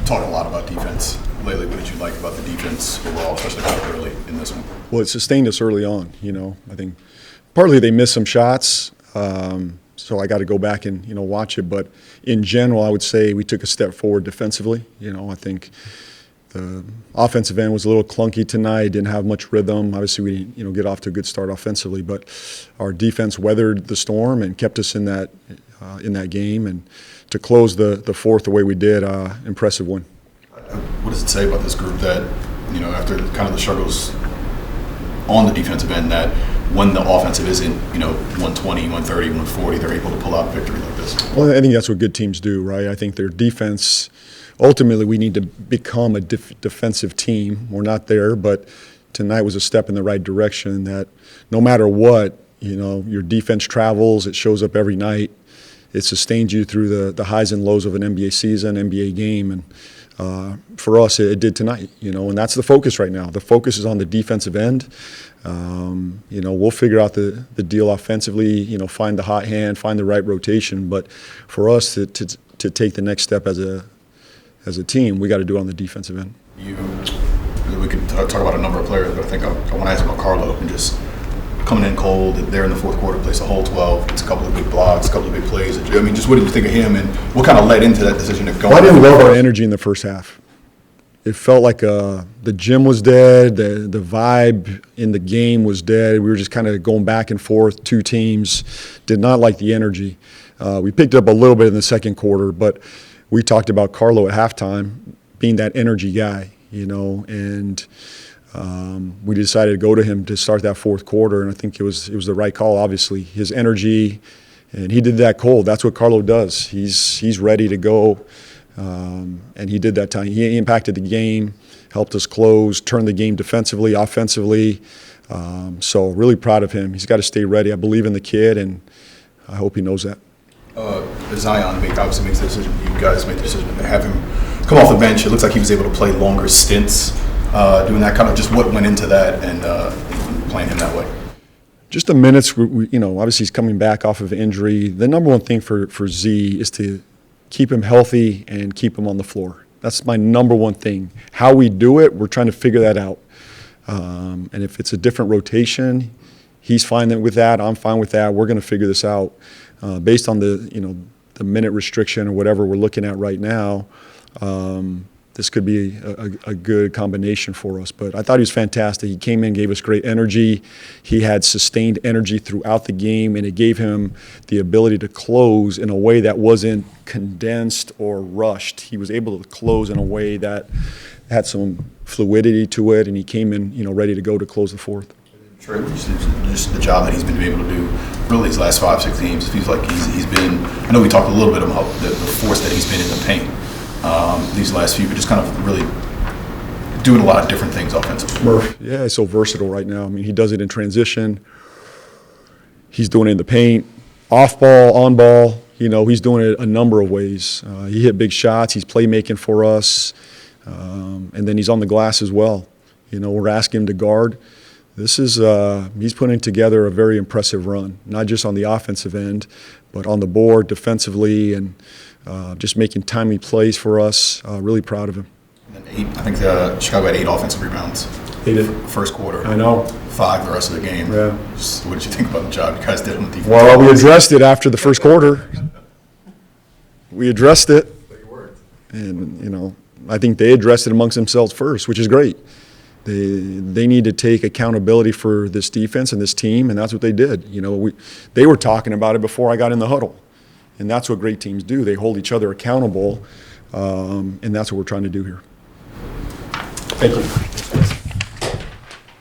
talking a lot about defense lately. What did you like about the defense overall, especially early in this one? Well, it sustained us early on. I think partly they missed some shots, so I got to go back and watch it. But in general, I would say we took a step forward defensively. I think the offensive end was a little clunky tonight. Didn't have much rhythm. Obviously, we didn't get off to a good start offensively, but our defense weathered the storm and kept us in that game. And to close the fourth the way we did, impressive win. What does it say about this group that after kind of the struggles on the defensive end, that when the offensive isn't 120, 130, 140, they're able to pull out victory like this? Well, I think that's what good teams do, right? I think their defense. Ultimately, we need to become a defensive team. We're not there, but tonight was a step in the right direction that no matter what, your defense travels, it shows up every night. It sustains you through the highs and lows of an NBA season, NBA game, and for us, it did tonight, and that's the focus right now. The focus is on the defensive end. We'll figure out the deal offensively, find the hot hand, find the right rotation, but for us to take the next step as a team, we got to do it on the defensive end. We could talk about a number of players, but I think I want to ask about Carlo and just coming in cold there in the fourth quarter, plays a whole 12, gets a couple of big blocks, a couple of big plays. Just what did you think of him, and what kind of led into that decision to go? Well, I didn't love our energy in the first half. It felt like the gym was dead, the vibe in the game was dead. We were just kind of going back and forth, two teams. Did not like the energy. We picked it up a little bit in the second quarter, but we talked about Carlo at halftime being that energy guy, and we decided to go to him to start that fourth quarter, and I think it was the right call. Obviously, his energy, and he did that cold. That's what Carlo does. He's ready to go, and he did that time. He impacted the game, helped us close, turned the game defensively, offensively. So really proud of him. He's got to stay ready. I believe in the kid, and I hope he knows that. Zion obviously makes the decision. You guys made the decision to have him come off the bench. It looks like he was able to play longer stints, doing that. Kind of just what went into that and playing him that way. Just the minutes. Obviously he's coming back off of injury. The number one thing for Z is to keep him healthy and keep him on the floor. That's my number one thing. How we do it, we're trying to figure that out. And if it's a different rotation, he's fine with that. I'm fine with that. We're going to figure this out. Based on the minute restriction or whatever we're looking at right now, this could be a good combination for us. But I thought he was fantastic. He came in, gave us great energy. He had sustained energy throughout the game, and it gave him the ability to close in a way that wasn't condensed or rushed. He was able to close in a way that had some fluidity to it, and he came in, ready to go to close the fourth. Trey, just the job that he's been able to do really these last 5-6 games. It feels like he's been, I know we talked a little bit about the force that he's been in the paint these last few, but just kind of really doing a lot of different things offensively. Murph, yeah, he's so versatile right now. I mean, he does it in transition. He's doing it in the paint, off ball, on ball. He's doing it a number of ways. He hit big shots. He's playmaking for us. And then he's on the glass as well. We're asking him to guard. This is he's putting together a very impressive run, not just on the offensive end, but on the board, defensively, and just making timely plays for us. Really proud of him. And then I think Chicago had 8 offensive rebounds. They did. First quarter. I know. 5 the rest of the game. Yeah. What did you think about the job you guys did on the defense? Well, we addressed it after the first quarter. We addressed it. And, I think they addressed it amongst themselves first, which is great. They need to take accountability for this defense and this team, and that's what they did. They were talking about it before I got in the huddle, and that's what great teams do. They hold each other accountable, and that's what we're trying to do here. Thank you.